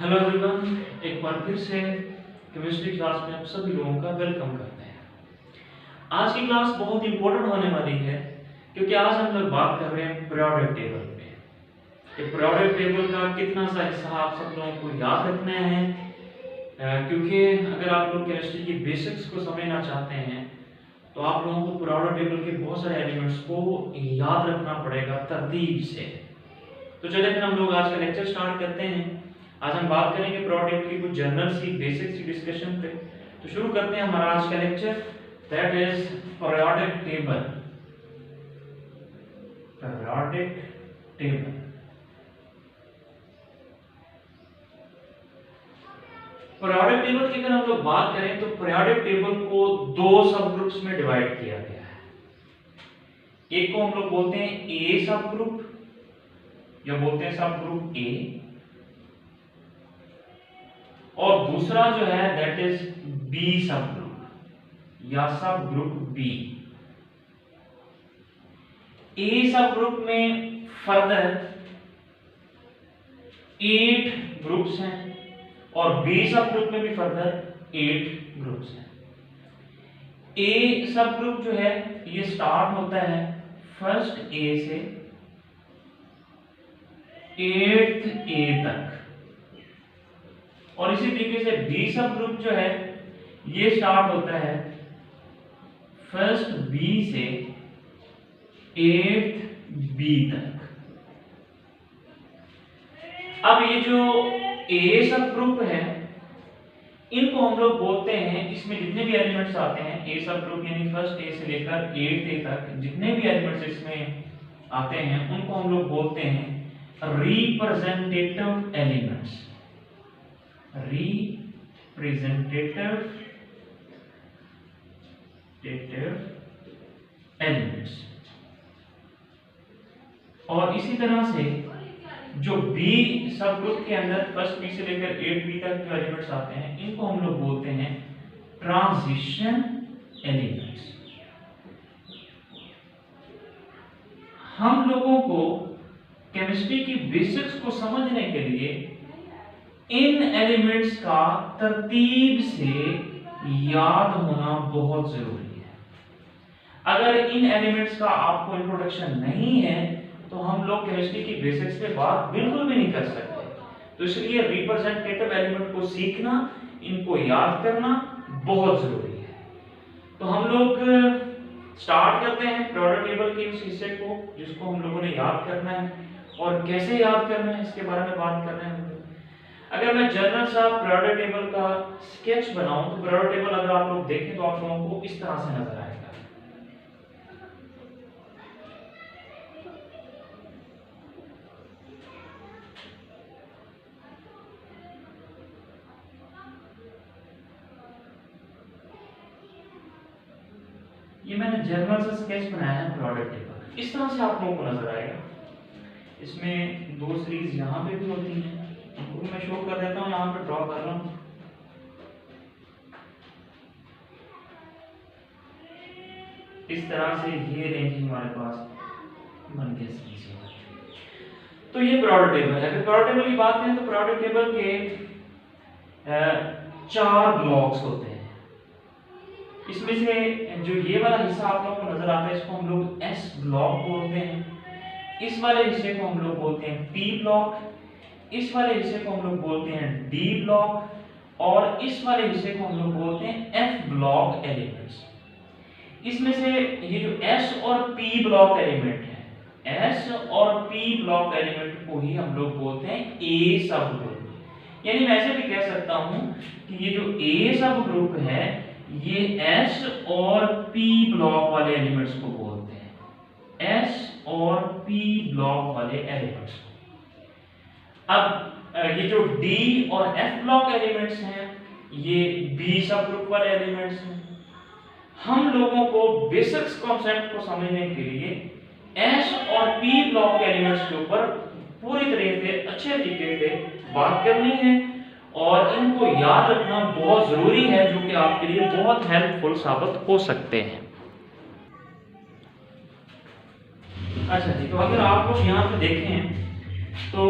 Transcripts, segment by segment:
Hello everyone, एक बार फिर से केमिस्ट्री क्लास में आप सभी लोगों का वेलकम करते हैं। आज की क्लास बहुत इंपॉर्टेंट होने वाली है क्योंकि आज हम लोग बात कर रहे हैं पीरियोडिक टेबल पे। कि पीरियोडिक टेबल का कितना सा हिस्सा आप सब लोगों को याद रखना है, क्योंकि अगर आप लोग केमिस्ट्री की बेसिक्स को समझना चाहते हैं तो आप लोगों को पीरियोडिक टेबल के बहुत सारे एलिमेंट्स को याद रखना पड़ेगा तरतीब से। तो चलिए फिर हम लोग आज का लेक्चर स्टार्ट करते हैं। आज हम बात करेंगे पीरियोडिक टेबल की कुछ जनरल सी बेसिक सी डिस्कशन पे। तो शुरू करते हैं हमारा आज का lecture, that is periodic table. Periodic table periodic table की अगर हम लोग बात करें तो पीरियोडिक टेबल को दो सब ग्रुप्स में डिवाइड किया गया है। एक को हम लोग बोलते हैं ए सब ग्रुप या बोलते हैं सब ग्रुप ए, और दूसरा जो है दैट इज बी सब ग्रुप या सब ग्रुप बी। ए सब ग्रुप में फर्दर 8 ग्रुप्स हैं और बी सब ग्रुप में भी फर्दर 8 ग्रुप्स हैं। ए सब ग्रुप जो है ये स्टार्ट होता है फर्स्ट ए से 8th ए तक, और इसी तरीके से बी सब ग्रुप जो है ये स्टार्ट होता है फर्स्ट बी से 8th बी तक। अब ये जो ए सब ग्रुप है इनको हम लोग बोलते हैं, इसमें जितने भी एलिमेंट्स आते हैं ए सब ग्रुप यानी फर्स्ट ए से लेकर 8th ए तक जितने भी एलिमेंट्स इसमें आते हैं उनको हम लोग बोलते हैं रिप्रेजेंटेटिव एलिमेंट्स। Representative elements. और इसी तरह से जो बी सब ग्रुप के अंदर फर्स्ट बी से लेकर 8 बी तक जो एलिमेंट्स आते हैं इनको हम लोग बोलते हैं ट्रांजिशन एलिमेंट्स। हम लोगों को केमिस्ट्री की बेसिक्स को समझने के लिए इन एलिमेंट्स का तरतीब से याद होना बहुत जरूरी है। अगर इन एलिमेंट्स का आपको इंट्रोडक्शन नहीं है तो हम लोग केमिस्ट्री की बेसिक्स पे बात बिल्कुल भी नहीं कर सकते। तो इसलिए रिप्रेजेंटेटिव एलिमेंट को सीखना, इनको याद करना बहुत जरूरी है। तो हम लोग स्टार्ट करते हैं पीरियोडिक टेबल के उस हिस्से को जिसको हम लोगों ने याद करना है, और कैसे याद करना है इसके बारे में बात कर रहे हैं। अगर मैं जनरल सा पीरियोडिक टेबल का स्केच बनाऊं तो पीरियोडिक टेबल अगर आप लोग देखें तो आप लोगों को इस तरह से नजर आएगा। ये मैंने जनरल सा स्केच बनाया है पीरियोडिक टेबल, इस तरह से आप लोगों को नजर आएगा। इसमें दो सीरीज यहाँ पे भी होती हैं, उनको मैं शो कर देता हूँ, यहाँ पे ड्रॉ कर रहा हूँ। इस तरह से ये रेंज हमारे पास बन के सीरीज है। तो ये पीरियोडिक टेबल है। अगर पीरियोडिक टेबल की बात करें तो पीरियोडिक टेबल के 4 ब्लॉक्स होते हैं। इसमें से जो ये वाला हिस्सा आप लोगों को नजर आता है इसको हम लोग एस ब्लॉक बोलते हैं। इस वाले हिस्से को हम लोग बोलते हैं पी ब्लॉक, इस वाले हिस्से को हम लोग बोलते हैं डी ब्लॉक, और इस वाले हिस्से को हम लोग बोलते हैं एफ ब्लॉक एलिमेंट्स। इसमें से ये जो एस और पी ब्लॉक एलिमेंट है, एस और पी ब्लॉक एलिमेंट को ही हम लोग बोलते हैं ए सब ग्रुप। यानी मैं ऐसे भी कह सकता हूं कि ये जो ए सब ग्रुप है ये एस और पी ब्लॉक वाले एलिमेंट्स को बोलते हैं, एस और पी ब्लॉक वाले एलिमेंट्स। अब ये जो डी और एफ ब्लॉक एलिमेंट्स हैं ये बी सब ग्रुप वाले एलिमेंट्स हैं। हम लोगों को बेसिक्स कॉन्सेप्ट को समझने के लिए एस और पी ब्लॉक एलिमेंट्स के ऊपर पूरी तरह से अच्छे तरीके से बात करनी है, और इनको याद रखना बहुत जरूरी है, जो कि आपके लिए बहुत हेल्पफुल साबित हो सकते हैं। अच्छा जी, तो अगर आप लोग यहाँ पे देखें तो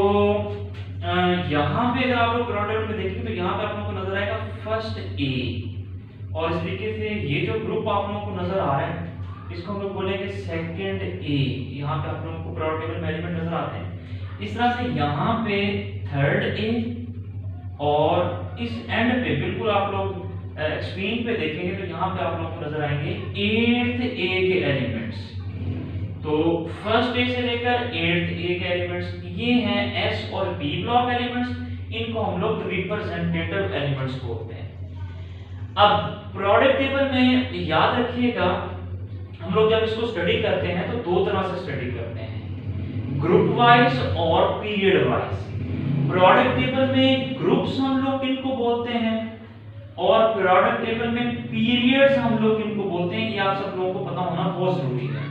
यहाँ पे अगर आप लोग प्रोडक्ट में देखेंगे तो यहाँ पे आप लोगों को नजर आएगा फर्स्ट ए, और इस तरीके से ये जो ग्रुप आप लोगों को नजर आ रहा है इसको हम लोग बोलेंगे सेकंड ए। यहाँ पे आप लोगों को प्रोडक्ट टेबल में एलिमेंट नजर आते हैं। इस तरह से यहाँ पे थर्ड ए, और इस एंड पे बिल्कुल आप लोग स्क्रीन पे देखेंगे तो यहाँ पे आप लोगों को नजर आएंगे एट्थ ए के एलिमेंट्स। तो फर्स्ट ए से लेकर एट्थ ए के एलिमेंट्स ये हैं एस और पी ब्लॉक एलिमेंट्स, इनको हम लोग रिप्रेजेंटेटिव एलिमेंट्स बोलते हैं। अब प्रोडक्ट टेबल में याद रखिएगा हम लोग जब इसको स्टडी करते हैं तो दो तरह से स्टडी करते हैं, ग्रुप वाइज और पीरियड वाइज। प्रोडक्ट टेबल में ग्रुप्स हम लोग किनको बोलते हैं और प्रोडक्ट टेबल में पीरियड्स हम लोग किनको बोलते हैं, ये आप सब लोगों को पता होना बहुत जरूरी है।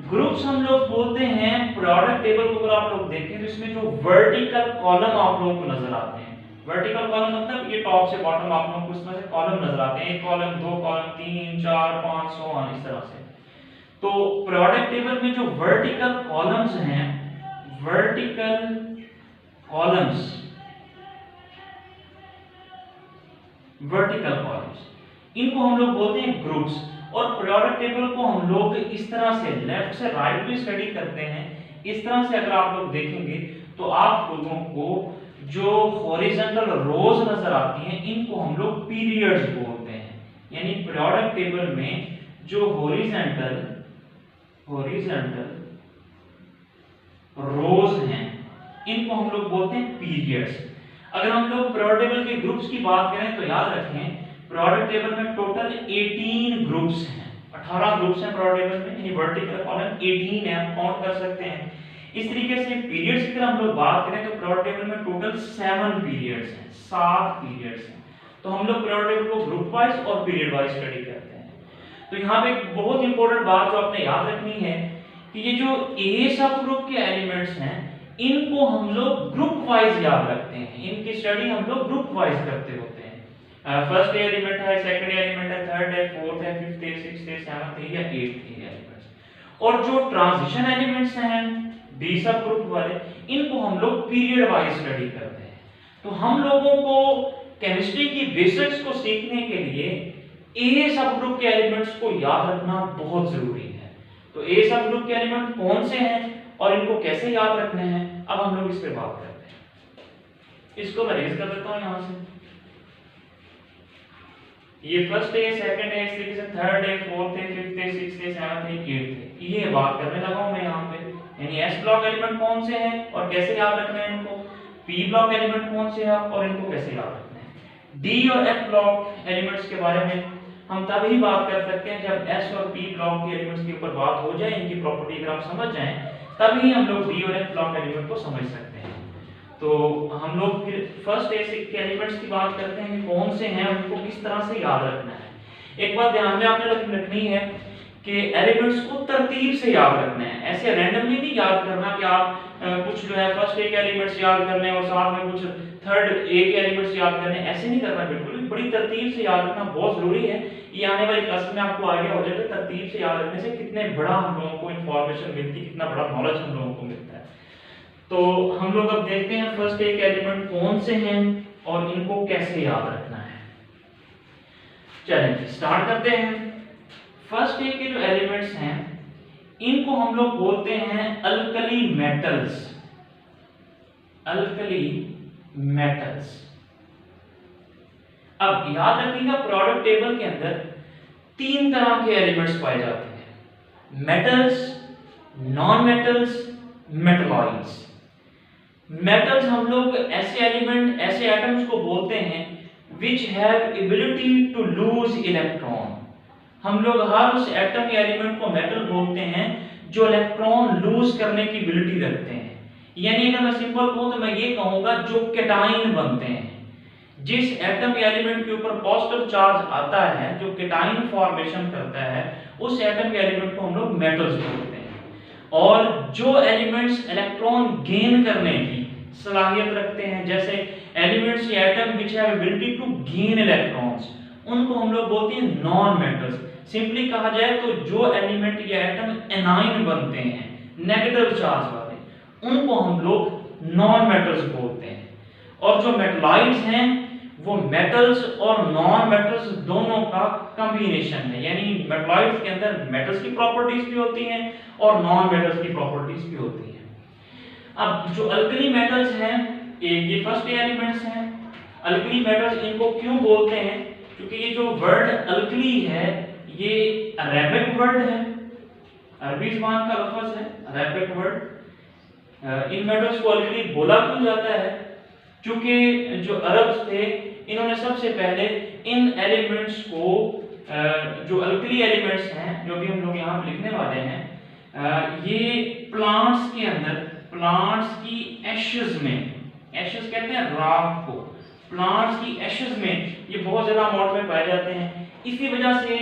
ग्रुप्स हम लोग बोलते हैं प्रोडक्ट टेबल को, अगर आप लोग देखें तो इसमें जो वर्टिकल कॉलम आप लोगों को नजर आते हैं, वर्टिकल कॉलम मतलब ये टॉप से बॉटम आप लोगों को इसमें से कॉलम नजर आते हैं, एक कॉलम, दो कॉलम, 3 4 5 सो ऑन इस तरह से। तो प्रोडक्ट टेबल में जो वर्टिकल कॉलम्स हैं, वर्टिकल कॉलम्स, वर्टिकल कॉलम्स, इनको हम लोग बोलते हैं ग्रुप्स। और प्रोडक्ट टेबल को हम लोग इस तरह से लेफ्ट से राइट भी स्टडी करते हैं। इस तरह से अगर आप लोग देखेंगे तो आप लोगों को जो हॉरिजॉन्टल रोज नजर आती हैं इनको हम लोग पीरियड्स बोलते हैं। यानी प्रोडक्ट टेबल में जो हॉरिजॉन्टल रोज हैं इनको हम लोग बोलते हैं पीरियड्स। अगर हम लोग प्रोडक्ट टेबल के ग्रुप्स की बात करें तो याद रखें प्रोडक्ट टेबल में टोटल 18 ग्रुप्स हैं, 18 ग्रुप्स हैं प्रोडक्ट टेबल में, यानी वर्टिकल कॉलम 18 है, आप काउंट कर सकते हैं। इस तरीके से पीरियड्स की हम लोग बात करें तो प्रोडक्ट टेबल में टोटल 7 पीरियड्स हैं, 7 पीरियड्स हैं। तो हम लोग प्रोडक्ट टेबल को ग्रुप वाइज और पीरियड वाइज स्टडी करते हैं। तो यहाँ पे एक बहुत इंपॉर्टेंट बात जो आपने याद रखनी है कि ये जो ए सब ग्रुप के एलिमेंट्स हैं इनको हम लोग ग्रुप वाइज याद रखते हैं, इनकी स्टडी हम लोग ग्रुप वाइज करते होते हैं। फर्स्ट एलिमेंट है, सेकंड एलिमेंट है, थर्ड है, फोर्थ है, फिफ्थ है, सिक्स्थ है, सेवंथ है या एट्थ है एलिमेंट्स। और जो ट्रांजिशन एलिमेंट्स हैं डी सब ग्रुप वाले, इनको हम लोग पीरियड वाइज स्टडी करते हैं। तो हम लोगों को केमिस्ट्री की बेसिक्स को सीखने के लिए ए सब ग्रुप के एलिमेंट्स को याद रखना बहुत जरूरी है। तो ए सब ग्रुप के एलिमेंट कौन से हैं और इनको कैसे याद रखने हैं, अब हम लोग इस पे बात करते हैं। इसको मैं रेज कर देता हूं यहां से। ये फर्स्ट है, सेकंड है, इस तरीके से थर्ड है, फोर्थ है, फिफ्थ है, सिक्स्थ है, सेवंथ है, एट्थ है, ये बात करने लगा हूं मैं यहां पे। यानी एस ब्लॉक एलिमेंट कौन से हैं और कैसे याद रखना है इनको, पी ब्लॉक एलिमेंट कौन से हैं और इनको कैसे याद रखना है। डी और एफ ब्लॉक एलिमेंट्स के बारे में हम तभी बात कर सकते हैं जब एस और पी ब्लॉक के एलिमेंट्स के ऊपर बात हो जाए, इनकी प्रॉपर्टी अगर आप समझ जाएं तभी हम लोग डी और एफ ब्लॉक एलिमेंट को समझ सकते हैं। तो हम लोग फिर फर्स्ट ए के एलिमेंट्स की बात करते हैं कि कौन से हैं, उनको किस तरह से याद रखना है। एक बात ध्यान में आपने रखनी है कि एलिमेंट्स को तरतीब से याद रखना है, ऐसे रैंडमली नहीं याद करना कि आप कुछ जो है फर्स्ट ए के एलिमेंट्स याद करने और साथ में कुछ थर्ड ए के एलिमेंट्स याद करने, ऐसे नहीं करना। बिल्कुल बड़ी तरतीब से याद रखना बहुत जरूरी है। ये आने वाली क्लास में आपको आइडिया हो जाएगा तरतीब से याद रखने से कितने बड़ा हम लोगों को इंफॉर्मेशन मिलती है, कितना बड़ा नॉलेज हम लोगों को मिलता है। तो हम लोग अब देखते हैं फर्स्ट ए के एलिमेंट कौन से हैं और इनको कैसे याद रखना है। चलिए स्टार्ट करते हैं। फर्स्ट ए के जो एलिमेंट्स हैं इनको हम लोग बोलते हैं अल्कली मेटल्स, अल्कली मेटल्स। अब याद रखिएगा प्रोडक्ट टेबल के अंदर 3 तरह के एलिमेंट्स पाए जाते हैं, metals, non metals, metalloids. Metals हम लोग ऐसे एलिमेंट, ऐसे एटम्स को बोलते हैं which have ability to lose electron। हम लोग हर उस एटम या एलिमेंट को मेटल बोलते हैं जो इलेक्ट्रॉन लूज करने की एबिलिटी रखते हैं। यानी अगर मैं सिंपल कहूं तो मैं ये कहूंगा जो केटाइन बनते हैं, जिस एटम या एलिमेंट के ऊपर पॉजिटिव चार्ज आता है, जो केटाइन फॉर्मेशन करता है, उस एटम या एलिमेंट को हम लोग मेटल्स बोलते हैं। और जो एलिमेंट्स इलेक्ट्रॉन गेन करने की सलाहियत रखते हैं, जैसे एलिमेंट्स या atom which have ability to gain electrons, उनको हम लोग बोलते हैं नॉन मेटल्स। सिंपली कहा जाए तो जो एलिमेंट या एटम एनाइन बनते हैं, नेगेटिव चार्ज वाले, उनको हम लोग नॉन मेटल्स बोलते हैं। और जो मेटलॉइड्स हैं वो मेटल्स और नॉन मेटल्स दोनों का कॉम्बिनेशन है, यानी मेटलॉइड्स के अंदर मेटल्स की प्रॉपर्टीज भी होती हैं और नॉन मेटल्स की प्रॉपर्टीज भी होती हैं। अब जो अल्कली मेटल्स हैं, ये फर्स्ट एलिमेंट्स हैं। अल्कली मेटल्स इनको क्यों बोलते हैं? क्योंकि ये जो वर्ड अल्कली है ये अरेबिक वर्ड है, अरबी ज़बान का लफ्ज़ है, अरेबिक वर्ड। इन मेटल्स को अल्कली बोला क्यों जाता है? क्योंकि जो अरब्स थे इन्होंने सबसे पहले इन एलिमेंट्स को, जो अल्कली एलिमेंट्स हैं जो भी हम लोग यहाँ पे लिखने वाले हैं, ये प्लांट्स के अंदर, प्लांट्स की एशेस में, एशेस कहते हैं राख को, प्लांट्स की एशेस में ये बहुत ज्यादा अमाउंट में पाए जाते हैं। इसी वजह से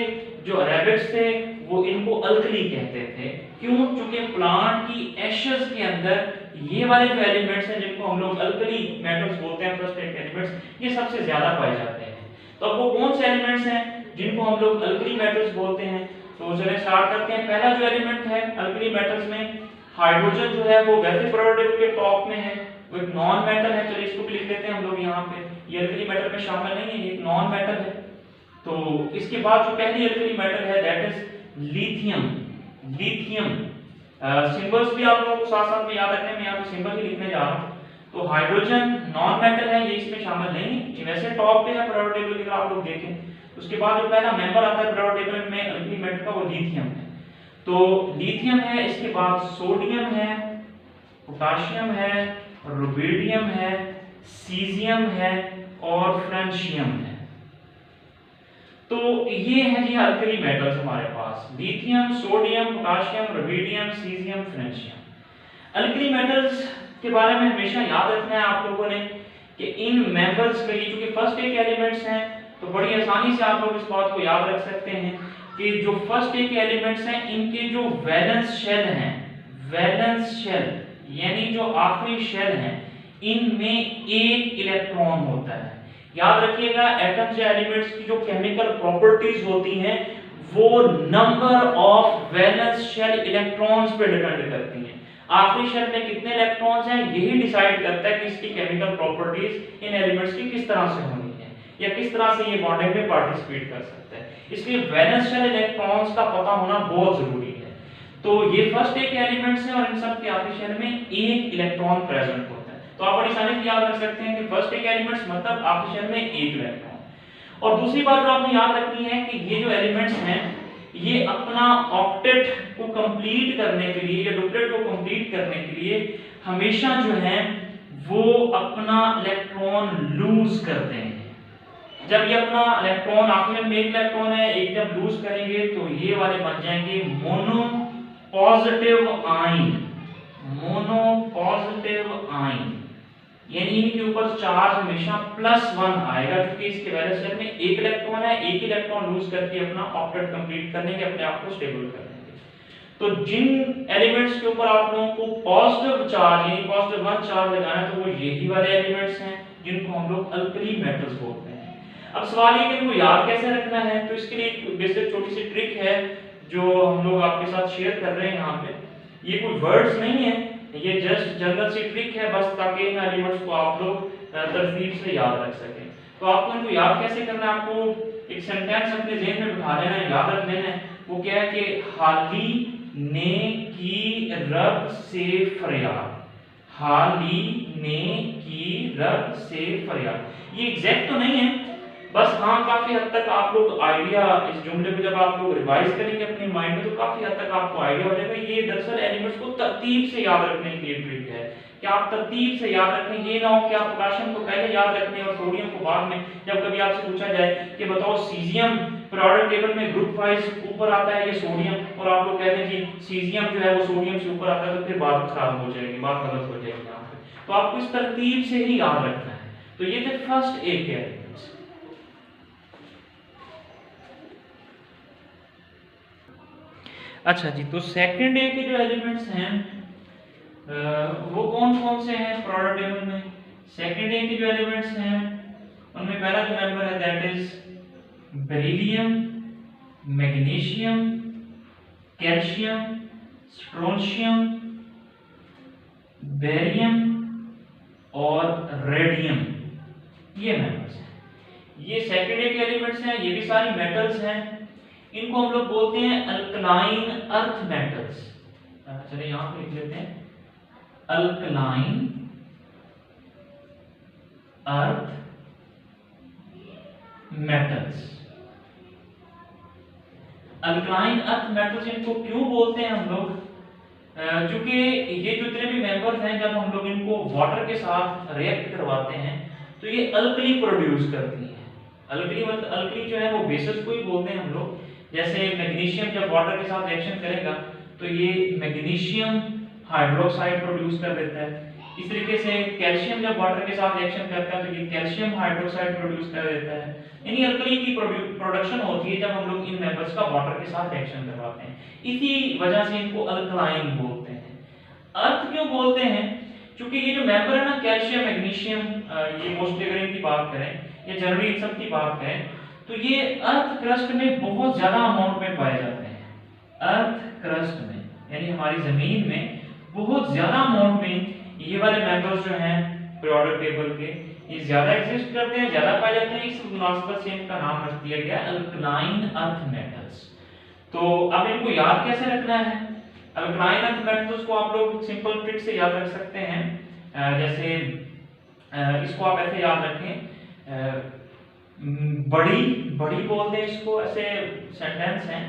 जो अरेबिक्स थे वो इनको अल्कली कहते थे। क्यों? क्योंकि प्लांट की एशेस के अंदर ये वाले जो एलिमेंट्स हैं जिनको हम लोग अल्कली मेटल्स बोलते हैं, फर्स्ट एलिमेंट्स, ये सबसे ज्यादा पाए जाते हैं। तो अब वो कौन से एलिमेंट्स हैं जिनको हम लोग अल्कली मेटल्स बोलते हैं? तो चलिए स्टार्ट करते हैं। पहला जो एलिमेंट है अल्कली मेटल्स में, हाइड्रोजन जो है वो वैसे पीरियोडिक टेबल के टॉप में है, वो एक नॉन मेटल है। चलिए इसको भी लिख देते हैं हम लोग यहाँ पे, ये अल्कली मेटल में शामिल नहीं है, ये एक नॉन मेटल है। तो इसके बाद जो पहली अल्कली मेटल है that is lithium. Lithium symbols भी आप लोगों को साथ साथ में याद रखने में, यहाँ पे सिंबल ही लिखने जा रहा हूँ। तो हाइड्रोजन नॉन मेटल है, ये इसमें शामिल नहीं है, ये वैसे टॉप पे है पीरियोडिक टेबल के, अगर आप लोग देखें। उसके बाद जो पहला मेंबर आता है पीरियोडिक टेबल में अल्कली मेटल का, वो लिथियम है। तो लिथियम है, इसके बाद सोडियम है, पोटाशियम है, रुबिडियम है, सीजियम है और फ्रेंशियम है। तो ये है जी अल्कली मेटल्स हमारे पास, lithium, sodium, potassium, rubidium, caesium, francium. Alkali metals के बारे में हमेशा याद रखना है आप लोगों ने कि इन मेंबर्स के लिए, क्योंकि फर्स्ट एक एलिमेंट्स हैं तो बड़ी आसानी से आप लोग इस बात को याद रख सकते हैं कि जो फर्स्ट एक एलिमेंट्स हैं इनके जो वैलेंस शेल हैं, वैलेंस शेल यानी जो आखिरी शेल हैं, इनमें एक इलेक्ट्रॉन होता है। याद रखिएगा एटम्स या एलिमेंट्स की जो केमिकल प्रॉपर्टीज होती हैं वो number of valence shell electrons पे डिपेंड करती हैं। आखिरी शेल में कितने इलेक्ट्रॉन्स हैं यही डिसाइड करता है कि इसकी केमिकल प्रॉपर्टीज इन एलिमेंट्स की किस तरह से होनी है या किस तरह से ये बॉन्डिंग में पार्टिसिपेट कर सकता है। इसलिए वैलेंस शेल इलेक्ट्रॉन्स का पता होना बहुत जरूरी है। तो ये फर्स्ट एक एलिमेंट्स हैं और इन सब के आखिरी शेल में एक इलेक्ट्रॉन प्रेजेंट होता है। तो आप बड़ी आसानी से याद रख सकते हैं कि फर्स्ट एक एलिमेंट्स मतलब आखिरी शेल में एक इलेक्ट्रॉन। और दूसरी बात जो आपने याद रखनी है कि ये जो एलिमेंट्स हैं ये अपना ऑक्टेट को कंप्लीट करने के लिए या डुप्लेट को कंप्लीट करने के लिए हमेशा जो है वो अपना इलेक्ट्रॉन लूज करते हैं। जब ये अपना इलेक्ट्रॉन, आखिर में एक इलेक्ट्रॉन है, एक जब लूज करेंगे तो ये वाले बन जाएंगे mono positive ion, mono positive ion, यानी इनके ऊपर चार्ज हमेशा +1 आएगा क्योंकि इसके वैलेंस शेल में एक इलेक्ट्रॉन है, एक इलेक्ट्रॉन लूज करके अपना ऑक्टेट कंप्लीट करने के, अपने आप को स्टेबल कर देंगे। तो जिन एलिमेंट्स के ऊपर आप लोगों को पॉजिटिव चार्ज यानी +1 चार्ज लगाना है तो वो यही वाले एलिमेंट्स हैं जिनको हम लोग अल्कली मेटल्स बोलते हैं। अब सवाल ये कि इनको याद कैसे रखना है, तो इसके लिए एक बेसिक छोटी सी ट्रिक है जो हम लोग आपके साथ शेयर कर रहे हैं यहाँ पे। ये कोई वर्ड्स नहीं है, ये जस्ट जनरल सी ट्रिक है बस, ताकि इन एलिमेंट्स को आप लोग तरतीब से याद रख सकें। तो आपको इनको याद कैसे करना है, आपको एक सेंटेंस अपने ज़हन में बिठा लेना है, याद रख लेना है। वो क्या है कि हाली ने की रब से फरियाद, हाली ने की रब से फरियाद। ये एग्जैक्ट तो नहीं है, बस हाँ काफी हद तक आप लोग आइडिया, इस जुमले को जब आप लोग रिवाइज करेंगे अपने माइंड में तो काफी हद तक आपको आइडिया हो जाएगा। ये दरअसल एलिमेंट्स को तरतीब से याद रखने की लिए ट्रिक है कि आप तरतीब से याद रखें। ये ना हो कि आप पोटेशियम को पहले याद रखने और सोडियम को बाद में। जब कभी आपसे पूछा जाए कि बताओ सीजियम पीरियोडिक टेबल में ग्रुप वाइज ऊपर आता है ये सोडियम, और आप लोग कहते हैं जी सीजियम जो है वो सोडियम से ऊपर आता है, तो फिर बात खराब हो जाएगी, बात गलत हो जाएगी यहाँ पे। तो आपको इस तरतीब से ही याद रखना है। तो ये थे फर्स्ट एक के एलिमेंट्स। अच्छा जी, तो सेकंड ए के जो एलिमेंट्स हैं वो कौन कौन से हैं पीरियोडिक टेबल में? सेकंड ए के जो एलिमेंट्स हैं उनमें पहला जो मेंबर है that is beryllium, magnesium, calcium, strontium, barium और रेडियम, ये मेटल्स हैं। ये सेकेंडरी के एलिमेंट्स हैं, ये भी सारी मेटल्स हैं। इनको हम लोग बोलते हैं अल्कलाइन अर्थ मेटल्स। चलिए यहां पे लिख लेते हैं alkaline earth metals. Alkaline earth metals इनको क्यों बोलते हैं हम लोग? क्योंकि ये जो जितने भी मेंबर्स हैं, जब हम लोग इनको वाटर के साथ रिएक्ट करवाते हैं तो ये अल्कली प्रोड्यूस करती हैं। अल्कली मतलब अल्कली जो है वो बेसिस को ही बोलते हैं हम लोग। जैसे मैग्नीशियम जब वाटर के साथ रिएक्शन करेगा तो ये मैग्नीशियम हाइड्रोक्साइड प्रोड्यूस कर देता है। इस तरीके से कैल्शियम जब वाटर के साथ रिएक्शन करता है तो ये कैल्शियम हाइड्रोक्साइड प्रोड्यूस कर देता है। यानी अल्कली की प्रोडक्शन होती है जब हम लोग इन मेंबर्स का वाटर के साथ रिएक्शन करवाते हैं। इसी वजह से इनको अल्कलाइन बोलते हैं। अर्थ क्यों बोलते हैं? क्योंकि ये जो मेंबर है ना, कैल्शियम मैग्नीशियम, ये मोस्टली अगर इनकी बात करें या जनरली इन सब की बात करें तो ये अर्थ क्रस्ट में बहुत ज्यादा अमाउंट में पाए जाते हैं। अर्थ क्रस्ट में यानी हमारी जमीन में बहुत ज्यादा अमाउंट में ये वाले मेंबर्स जो हैं पीरियोडिक टेबल के, ये ज्यादा एग्जिस्ट करते हैं, ज्यादा पाए जाते हैं। इस मुनासिबत से इनका नाम रख दिया गया अल्कलाइन अर्थ मेटल्स। तो अब इनको याद कैसे रखना है? अल्कलाइन अर्थ मेटल्स को आप लोग सिंपल ट्रिक से याद रख सकते हैं। जैसे इसको आप ऐसे याद रखें, बड़ी बड़ी बोलते हैं इसको, ऐसे सेंटेंस है,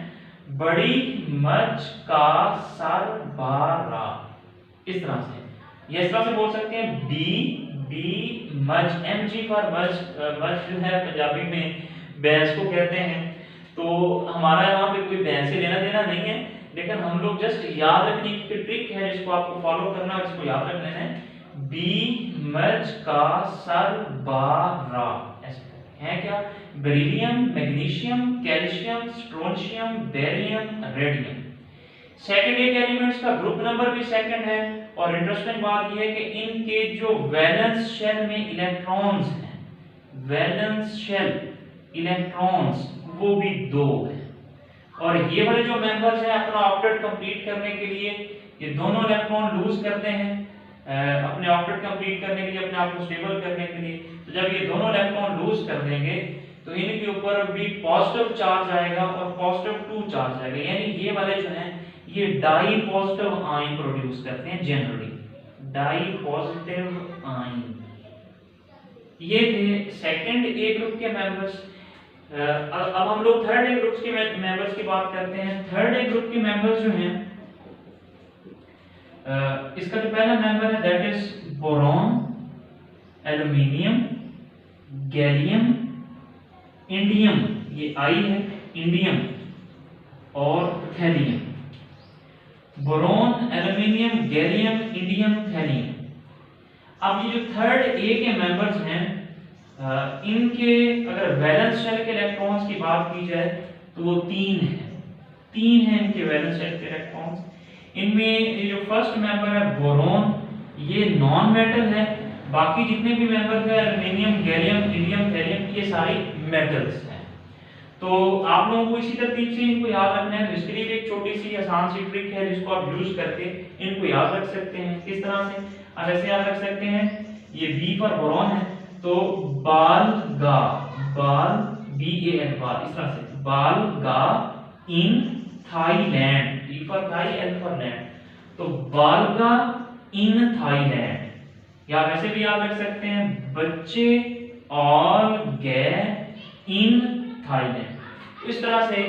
बड़ी मच का सर बारा, इस तरह से। या इस तरह से बोल सकते हैं बी मच, एम जी फॉर मच। मच जो है पंजाबी में भैंस को कहते हैं। तो हमारा यहाँ पे कोई भैंस से लेना देना नहीं है, लेकिन हम लोग जस्ट याद रखने की ट्रिक है जिसको आपको फॉलो करना है, जिसको याद रखना है। बी मच का सर बारा, ऐसे है क्या? Beryllium, magnesium, calcium, strontium, barium, radium. Secondary elements का ग्रुप नंबर भी सेकंड है। और इंटरेस्टिंग बात यह है कि इनके जो वैलेंस शेल में इलेक्ट्रॉन्स हैं, वैलेंस शेल इलेक्ट्रॉन्स वो भी 2 हैं। और ये वाले जो मेंबर्स हैं अपना ऑक्टेट कंप्लीट करने के लिए ये दोनों इलेक्ट्रॉन लूज करते हैं, अपने ऑक्टेट कंप्लीट करने के लिए, अपने आप को स्टेबल करने के लिए। तो जब ये दोनों इलेक्ट्रॉन लूज कर देंगे तो इनके ऊपर भी पॉजिटिव चार्ज आएगा और पॉजिटिव 2 चार्ज आएगा। यानी ये वाले जो हैं ये डाई पॉजिटिव आयन प्रोड्यूस करते हैं जनरली, डाई पॉजिटिव आयन। ये थे सेकंड ए ग्रुप के मेंबर्स। अब हम लोग थर्ड ए ग्रुप के मेंबर्स की बात करते हैं। थर्ड ए ग्रुप के मेंबर्स जो हैं, इसका जो पहला मेंबर है that is boron, aluminium, gallium, indium, ये आई है, इंडियम और thallium. Boron, aluminium, gallium, indium, thallium. अब ये जो थर्ड ए के मेंबर्स हैं, इनके अगर वैलेंस शेल के इलेक्ट्रॉन्स की बात की जाए तो वो 3 हैं इनके वैलेंस शेल के इलेक्ट्रॉन्स। इनमें ये जो फर्स्ट मेंबर है बोरॉन, ये नॉन मेटल है। बाकी जितने भी मेंबर्स हैं एल्यूमिनियम, गैलियम, इंडियम, थैलियम, ये सारी मेटल्स हैं। तो आप लोगों को इसी तरतीब से इनको याद रखना है। इसके लिए एक छोटी सी आसान सी ट्रिक है जिसको आप यूज करके इनको याद रख सकते हैं। किस तरह से आप ऐसे याद रख सकते हैं, ये बी पर बोरॉन है तो बालगा, बाल बी ए एन बाल, इस तरह से बालगा in Thailand, T for Thai, L for land, तो बालगा इन थाईलैंड। या वैसे भी याद रख सकते हैं बच्चे ऑल गए इन थाईलैंड। इस तरह से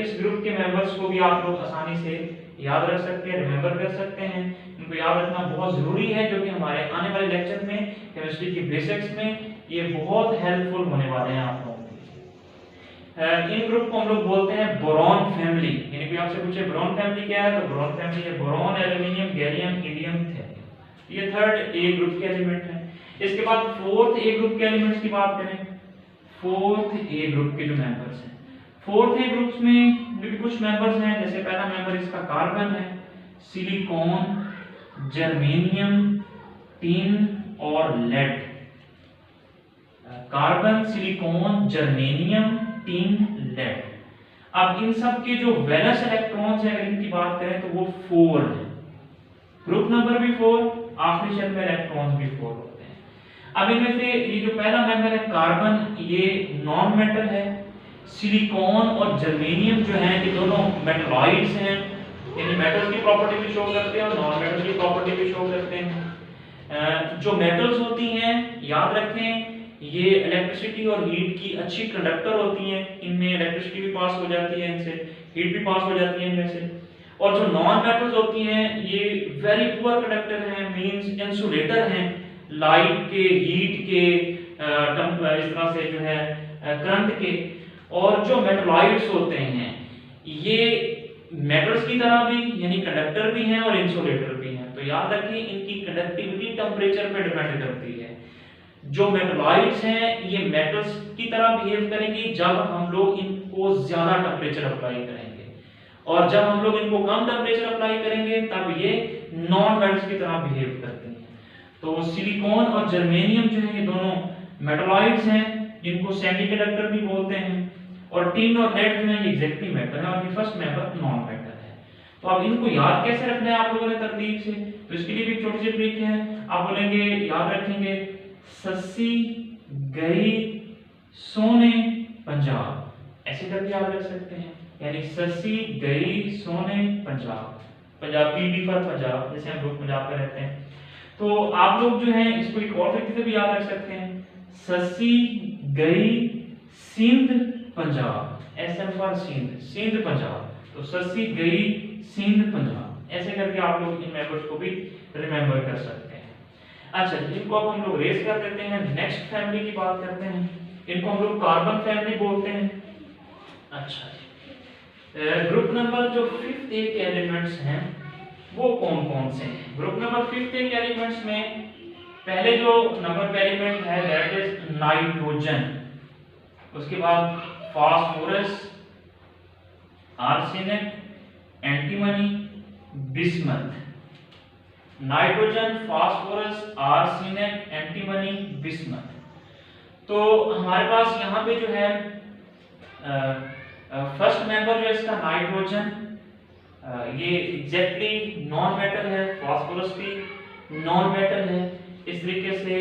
इस ग्रुप के मेंबर्स को भी आप लोग आसानी से याद रख सकते हैं, रिमेंबर कर सकते हैं। इनको याद रखना बहुत जरूरी है, जो कि हमारे आने वाले लेक्चर में केमिस्ट्री की बेसिक्स में ये बहुत हेल्पफुल होने वाले हैं आप लोगों के। इन ग्रुप को हम लोग बोलते हैं बोरॉन फैमिली। यानी कि आपसे पूछे बोरॉन फैमिली क्या है, तो बोरॉन फैमिली है boron, aluminium, gallium, indium, thallium. ये थर्ड ए ग्रुप के एलिमेंट हैं। इसके बाद फोर्थ ए ग्रुप के एलिमेंट्स की बात करें, फोर्थ ए ग्रुप के जो मेंबर्स हैं, फोर्थ ए ग्रुप्स में भी कुछ मेंबर्स हैं। जैसे पहला मेंबर इसका कार्बन है, सिलिकॉन, जर्मेनियम, टिन और lead. Carbon, silicon, germanium, tin, lead. अब इन सब के जो वैलेंस इलेक्ट्रॉन्स हैं अगर इनकी बात करें तो वो 4 है। ग्रुप नंबर भी 4, आखिरी शेल में इलेक्ट्रॉन्स भी 4 होते हैं। अब इनमें से ये जो पहला मेंबर है कार्बन, ये नॉन मेटल है। सिलिकॉन और जर्मेनियम जो है ये दोनों मेटलॉइड्स हैं, यानी मेटल की प्रॉपर्टी भी शो करते हैं और नॉन मेटल की प्रॉपर्टी भी शो करते हैं। जो मेटल्स होती हैं याद रखें ये इलेक्ट्रिसिटी और हीट की अच्छी कंडक्टर होती हैं, इनमें इलेक्ट्रिसिटी भी पास हो जाती है, इनसे हीट भी पास हो जाती है इनमें से। और जो नॉन मेटल्स होती हैं ये वेरी पुअर कंडक्टर हैं, मींस इंसुलेटर हैं लाइट के, हीट के, इस तरह से जो है करंट के। और जो मेटलॉइड्स होते हैं ये मेटल्स की तरह भी यानी कंडक्टर भी हैं और इंसुलेटर भी हैं। तो याद रखिए इनकी कंडक्टिविटी टेम्परेचर पे डिपेंड करती है। जो मेटलॉइड्स हैं ये मेटल्स की तरह बिहेव करेंगी जब हम लोग इनको ज्यादा टेम्परेचर अप्लाई करेंगे, और जब हम लोग इनको कम टेम्परेचर अप्लाई करेंगे तब ये नॉन मेटल्स की तरह बिहेव करती हैं। तो सिलिकॉन और जर्मेनियम जो है ये दोनों मेटलॉइड्स हैं जिनको सेमीकंडक्टर भी बोलते हैं। और टिन और लेड जो है ये एग्जैक्टली मेटल है और ये फर्स्ट मेंबर नॉन मेटल है। तो अब इनको याद कैसे रखना है आप लोगों ने तरतीब से, तो इसके लिए भी एक छोटी सी ट्रिक है। आप बोलेंगे, याद रखेंगे सस्सी गई सोने पंजाब, ऐसे करके याद रख सकते हैं। यानी सस्सी गई सोने पंजाब, पंजाबी भी फॉर पंजाब, जैसे हम लोग पंजाब में रहते हैं। तो आप लोग जो है इसको एक और तरीके से भी याद रख सकते हैं, सस्सी गई सिंध पंजाब, एसएम फॉर सिंध, सिंध पंजाब। तो सस्सी गई सिंध पंजाब, ऐसे करके आप लोग इन मेंबर्स को भी रिमेंबर कर सकते हैं। अच्छा, इनको अब हम लोग रेस कर देते हैं, नेक्स्ट फैमिली की बात करते हैं। इनको हम लोग कार्बन फैमिली बोलते हैं। अच्छा, ग्रुप नंबर जो 5th ए के एलिमेंट्स हैं वो कौन कौन से हैं? ग्रुप नंबर 5th ए के एलिमेंट्स में पहले जो नंबर पे एलिमेंट है दैट इज नाइट्रोजन, उसके बाद phosphorus, arsenic, antimony, bismuth. Nitrogen, phosphorus, arsenic, antimony, bismuth. तो हमारे पास यहाँ पे जो है फर्स्ट मेंबर जो है इसका नाइट्रोजन, ये एग्जैक्टली नॉन मेटल है, फास्फोरस भी नॉन मेटल है। इस तरीके से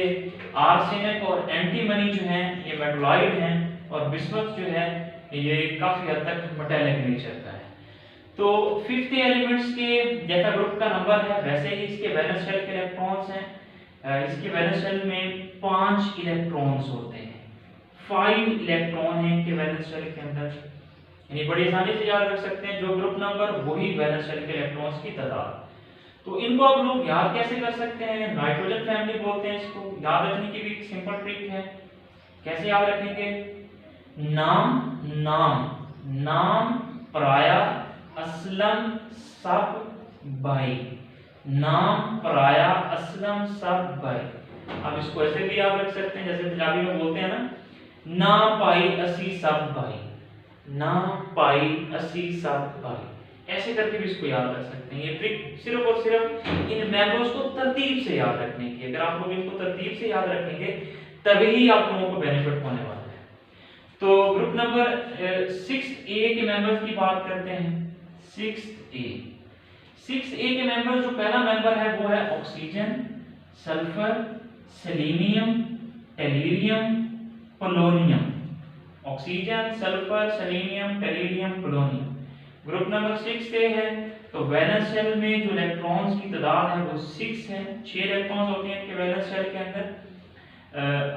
आर्सेनिक और एंटीमनी जो है ये मेटलॉइड हैं, और बिस्मथ जो है ये काफी हद तक मेटालिक नेचर का है। तो 5th एलिमेंट्स के जैसा ग्रुप का नंबर है वैसे ही इसके वैलेंस शेल के इलेक्ट्रॉन्स हैं। इसके वैलेंस शेल में 5 इलेक्ट्रॉन्स होते हैं, 5 इलेक्ट्रॉन हैं इनके वैलेंस शेल के अंदर, यानी बड़ी आसानी से याद रख सकते हैं जो ग्रुप नंबर वही वैलेंस शेल के इलेक्ट्रॉन्स की तादाद। तो इनको आप लोग याद कैसे कर सकते हैं? नाइट्रोजन फैमिली बोलते हैं इसको। याद रखने की भी एक सिंपल ट्रिक है, कैसे याद रखेंगे? नाम नाम नाम पराया असलम सब भाई, नाम पराया असलम सब भाई। अब इसको ऐसे भी याद रख सकते हैं जैसे पंजाबी में बोलते हैं ना पाई असी सब भाई, ना पाई असी सब भाई, ऐसे करके भी इसको याद रख सकते हैं। ये ट्रिक सिर्फ और सिर्फ इन मेंबर्स को तरतीब से याद रखने की। अगर आप लोग इनको तरतीब से याद रखेंगे तभी आप लोगों को बेनिफिट होने वाला है। तो ग्रुप नंबर 6th ए के मेंबर्स की बात करते हैं। 6th ए के मेंबर जो पहला मेंबर है वो है oxygen, sulphur, selenium, tellurium, polonium. Oxygen, sulphur, selenium, tellurium, polonium. Group number 6 ए है। तो वैलेंस शेल में जो इलेक्ट्रॉन्स की तादाद है वो 6 है, 6 इलेक्ट्रॉन्स होते हैं इनके वैलेंस शेल के अंदर।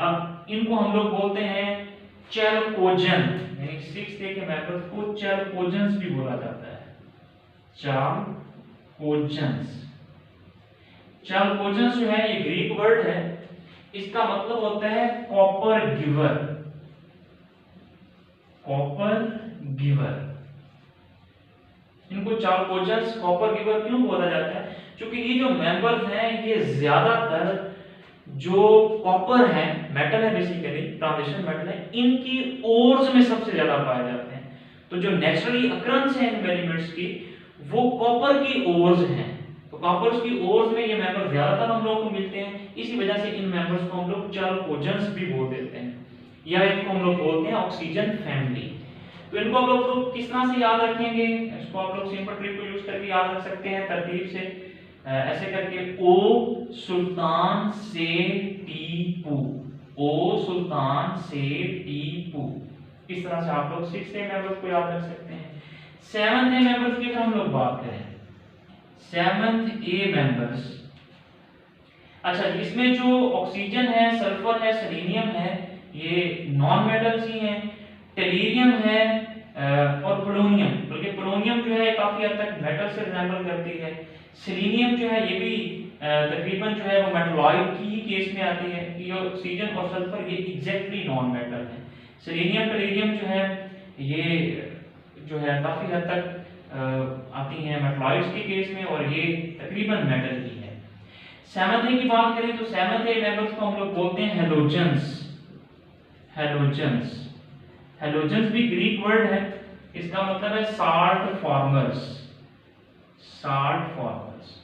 अब इनको हम लोग बोलते हैं चैल्कोजन, यानी 6th ए के मेंबर्स को चैल्कोजन्स भी बोला जाता है, चैल्कोजन्स। चैल्कोजन्स जो है ये ग्रीक वर्ड है, इसका मतलब होता है कॉपर गिवर, कॉपर गिवर। इनको चैल्कोजन्स कॉपर गिवर क्यों बोला जाता है? क्योंकि ये जो मेंबर्स हैं ये ज्यादातर जो कॉपर है, मेटल है, बेसिकली ट्रांजिशन मेटल है, इनकी ओर्स में सबसे ज्यादा पाए जाते हैं। तो जो नेचुरली अकरेंस है इन एलिमेंट्स की वो कॉपर की ओर्स हैं। तो कॉपर की ओर्स में ये मेंबर ज्यादातर हम लोगों को मिलते हैं, इसी वजह से इन मेंबर्स को हम लोग चैल्कोजन्स भी बोल देते हैं, या इनको हम लोग बोलते हैं ऑक्सीजन फैमिली। तो इनको आप लोग किस तरह से याद रखेंगे? इसको आप लोग सिंपल ट्रिक को यूज करके याद रख सकते हैं तरतीब से। ऐसे करके ओ सुल्तान से टीपू, ओ सुल्तान से टीपू, इस तरह से आप लोग 6 मेंबर्स को याद रख सकते हैं। 7 मेंबर्स की हम लोग बात करें, 7 मेंबर्स, अच्छा इसमें जो ऑक्सीजन है, सल्फर है, सेलेनियम है, ये नॉन मेटल्स ही हैं। टेलीरियम है और पोलोनियम, बल्कि पोलोनियम जो है काफी हद तक मेटल से रिजेंबल करती है। सेलेनियम जो है ये भी तकरीबन जो है वो मेटलॉइड की ही केस में आती है। ये ऑक्सीजन और सल्फर ये एग्जैक्टली नॉन मेटल है। सेलेनियम टेलीरियम जो है ये जो है काफी हद तक आती हैं मेटलॉइड्स के केस में, और ये तकरीबन मेटल ही है। 7 की बात करें तो 7 मेंबर्स को हम लोग बोलते हैं हेलोजेंस। हेलोजेंस, हेलोजेंस भी ग्रीक वर्ड है, इसका मतलब है साल्ट फॉर्मर्स, साल्ट फॉर्मर्स।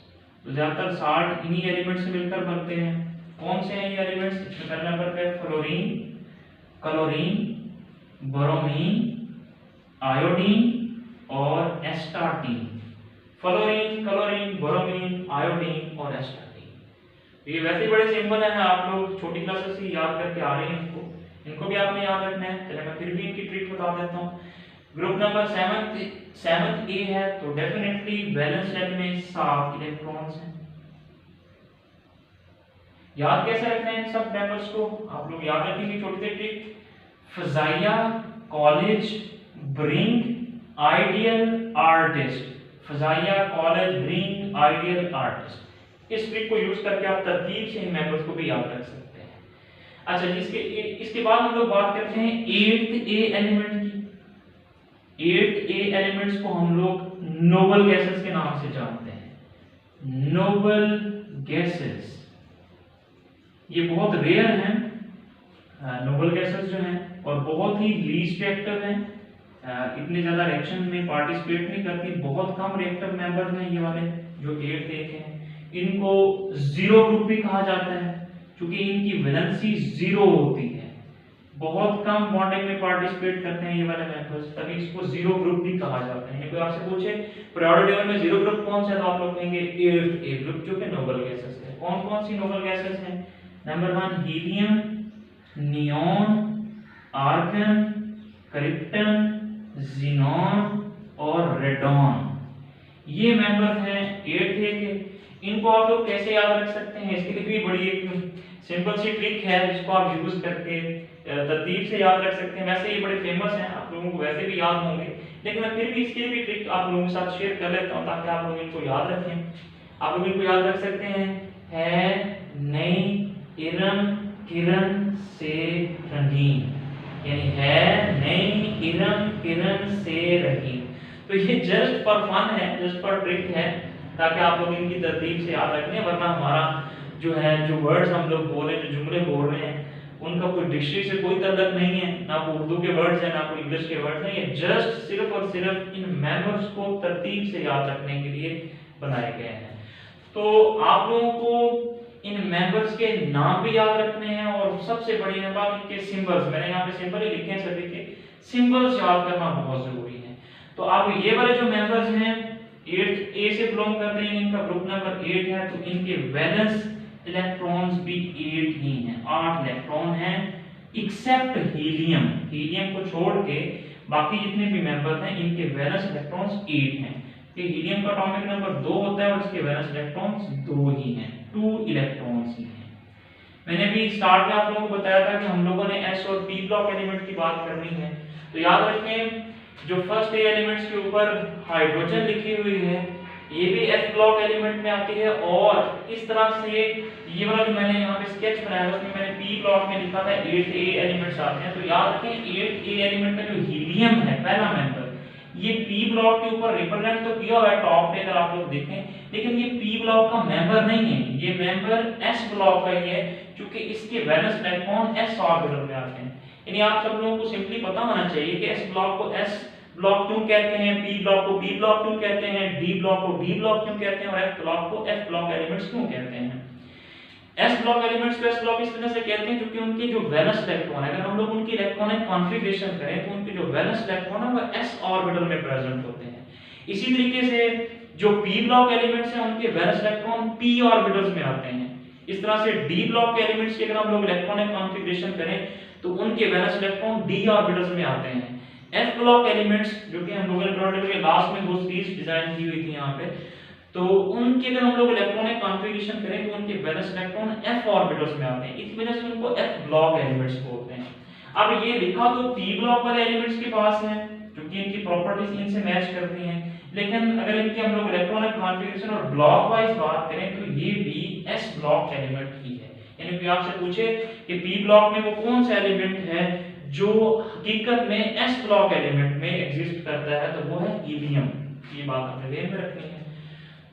तो ज्यादातर साल्ट इन्हीं एलिमेंट से मिलकर बनते हैं। कौन से हैं ये एलिमेंट्स? पहले नंबर पे फ्लोरीन, क्लोरीन, ब्रोमीन, आयोडीन और astatine. Fluorine, chlorine, bromine, iodine और एस्टाटीन। ये वैसे बड़े सिंपल है, आप लोग छोटी क्लासेस से याद करके आ रहे हैं, इनको भी आपने याद रखना है। चलिए मैं फिर भी इनकी ट्रिक बता देता हूँ। ग्रुप नंबर 7 ए है तो डेफिनेटली वैलेंस शेल में 7 इलेक्ट्रॉन्स हैं। याद कैसे रखना है इन सब मेंबर्स को? आप लोग याद रखेंगे छोटी सी trick, Fazaia college bring ideal artist, Fazaia college bring ideal artist. इस ट्रिक को यूज करके आप तरतीब से इन मेंबर्स को भी याद रख सकते हैं। अच्छा इसके बाद हम लोग बात करते हैं 8th ए एलिमेंट की। 8th ए एलिमेंट्स को हम लोग नोबल गैसेस के नाम से जानते हैं। नोबल गैसेस ये बहुत रेयर हैं, नोबल गैसेस जो हैं, और बहुत ही लीस्ट रिएक्टिव हैं, इतने ज्यादा रिएक्शन में पार्टिसिपेट नहीं करती, बहुत कम रिएक्टिव मेंबर्स हैं ये वाले जो 8th ए के हैं। इनको जीरो ग्रुप भी कहा जाता है क्योंकि इनकी वैलेंसी 0 होती है, बहुत कम बॉन्डिंग में पार्टिसिपेट करते हैं ये वाले मेंबर्स, तभी इसको जीरो ग्रुप भी कहा जाता है। कोई आपसे पूछे पीरियोडिक टेबल में जीरो ग्रुप कौन सा है तो आप लोग कहेंगे 8th ए ग्रुप जो कि नोबल गैसेस है। कौन कौन सी नोबल गैसेस हैं? Number 1 helium, neon, argon, krypton, xenon और रेडॉन, ये मेंबर हैं 8th ए के। इनको आप लोग कैसे याद रख सकते हैं? इसके लिए भी बड़ी एक सिंपल सी ट्रिक है जिसको आप यूज करके तरतीब से याद रख सकते हैं। वैसे ये बड़े फेमस हैं, आप लोगों को वैसे भी याद होंगे, लेकिन मैं फिर भी इसके लिए भी ट्रिक आप लोगों के साथ शेयर कर लेता हूं ताकि आप लोग इनको याद रखें। आप लोग इनको याद रख सकते हैं, है नई इरम किरण से रंगीन, यानी है नई इरम किरण से रंगीन। तो ये जस्ट फॉर फन है, जस्ट फॉर ट्रिक है, ताकि आप लोग इनकी तरतीब से याद रखें, वरना हमारा जो है जो वर्ड्स हम लोग बोल रहे हैं, जो जुमले बोल रहे हैं, उनका कोई डिक्शनरी से कोई ताल्लुक नहीं है, ना कोई उर्दू के वर्ड्स हैं ना कोई इंग्लिश के वर्ड्स हैं। ये जस्ट सिर्फ और सिर्फ इन मेंबर्स को तरतीब से याद रखने के लिए बनाए गए हैं। तो आप लोगों को इन मेंबर्स के नाम भी याद रखने हैं, और सबसे बड़ी बात इनके सिंबल्स, मैंने यहाँ पे सिंबल ही लिखे हैं, सभी के सिंबल्स याद करना बहुत जरूरी है। तो आप ये वाले जो मेंबर्स हैं 8th ए से बिलोंग करते हैं, इनका ग्रुप नंबर 8 है, तो इनके वैलेंस इलेक्ट्रॉन्स भी 8 ही हैं, 8 इलेक्ट्रॉन हैं, एक्सेप्ट हीलियम, हीलियम को छोड़ के बाकी जितने भी मेंबर्स हैं इनके वैलेंस इलेक्ट्रॉन्स 8 हैं। कि हीलियम का एटॉमिक नंबर 2 होता है और इसके वैलेंस इलेक्ट्रॉन्स 2 ही हैं, 2 इलेक्ट्रॉन्स ही हैं। मैंने भी स्टार्ट में आप लोगों को बताया था कि हम लोगों ने s और p ब्लॉक एलिमेंट की बात करनी है, तो याद रखें जो फर्स्ट ए एलिमेंट्स के ऊपर हाइड्रोजन लिखी हुई है ये भी s ब्लॉक एलिमेंट में आती है, और इस तरह से ये वाला जो मैंने यहाँ पे स्केच बनाया उसमें मैंने p ब्लॉक में लिखा था 8 ए एलिमेंट्स आते हैं। तो याद रखें 8 ए एलिमेंट में जो हीलियम है पहला मेंबर, ये p ब्लॉक के ऊपर रिप्रेजेंट तो किया हुआ है टॉप पे अगर आप लोग देखें, लेकिन ये p ब्लॉक का मेंबर नहीं है, ये मेंबर s ब्लॉक का ही है, क्योंकि इसके वैलेंस इलेक्ट्रॉन s ऑर्बिटल में आते हैं। यानी आप सब लोगों को सिंपली पता होना चाहिए कि s ब्लॉक को s ब्लॉक क्यों कहते हैं, p ब्लॉक को p ब्लॉक क्यों कहते हैं, d ब्लॉक को d ब्लॉक क्यों कहते हैं, और f ब्लॉक को f ब्लॉक एलिमेंट्स क्यों कहते हैं। s ब्लॉक एलिमेंट्स को s ब्लॉक इस वजह से कहते हैं क्योंकि उनके जो वैलेंस इलेक्ट्रॉन है, अगर हम लोग उनकी इलेक्ट्रॉनिक कॉन्फ़िगरेशन करें तो उनके जो वैलेंस इलेक्ट्रॉन है वो s ऑर्बिटल में प्रेजेंट होते हैं। इसी तरीके से जो p ब्लॉक एलिमेंट्स हैं उनके वैलेंस इलेक्ट्रॉन p ऑर्बिटल्स में आते हैं। इस तरह से d ब्लॉक के एलिमेंट्स की अगर हम लोग इलेक्ट्रॉनिक कॉन्फ़िगरेशन करें तो उनके वैलेंस इलेक्ट्रॉन d ऑर्बिटल्स में आते हैं। f ब्लॉक एलिमेंट्स जो कि हम लोगों ने प्रोडक्ट के लास्ट में दो सीरीज डिजाइन की हुई थी यहाँ पे, तो उनके अगर हम लोग इलेक्ट्रॉनिक कॉन्फ़िगरेशन करें तो उनके वैलेंस इलेक्ट्रॉन f ऑर्बिटल्स में आते हैं। इस वजह से उनको f ब्लॉक एलिमेंट्स बोलते हैं। अब ये लिखा तो p ब्लॉक वाले एलिमेंट्स के पास है क्योंकि इनकी प्रॉपर्टीज इनसे मैच करती हैं, लेकिन अगर इनके हम लोग इलेक्ट्रॉनिक कॉन्फ़िगरेशन और ब्लॉक वाइज बात करें तो ये भी s ब्लॉक एलिमेंट ही है। यानी कि आपसे पूछे कि p ब्लॉक में वो कौन सा एलिमेंट है जो हकीकत में s ब्लॉक एलिमेंट में एग्जिस्ट करता है, तो वो है हीलियम। ये बात आपने ध्यान में रखनी है।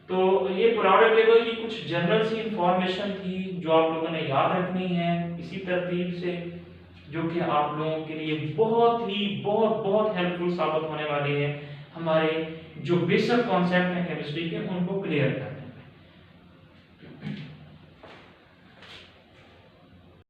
तो ये पीरियोडिक टेबल की कुछ जनरल सी इंफॉर्मेशन थी जो आप लोगों ने याद रखनी है इसी तरतीब से, जो कि आप लोगों के लिए बहुत हेल्पफुल साबित होने वाली है हमारे जो बेसिक कॉन्सेप्ट हैं केमिस्ट्री के उनको क्लियर करना।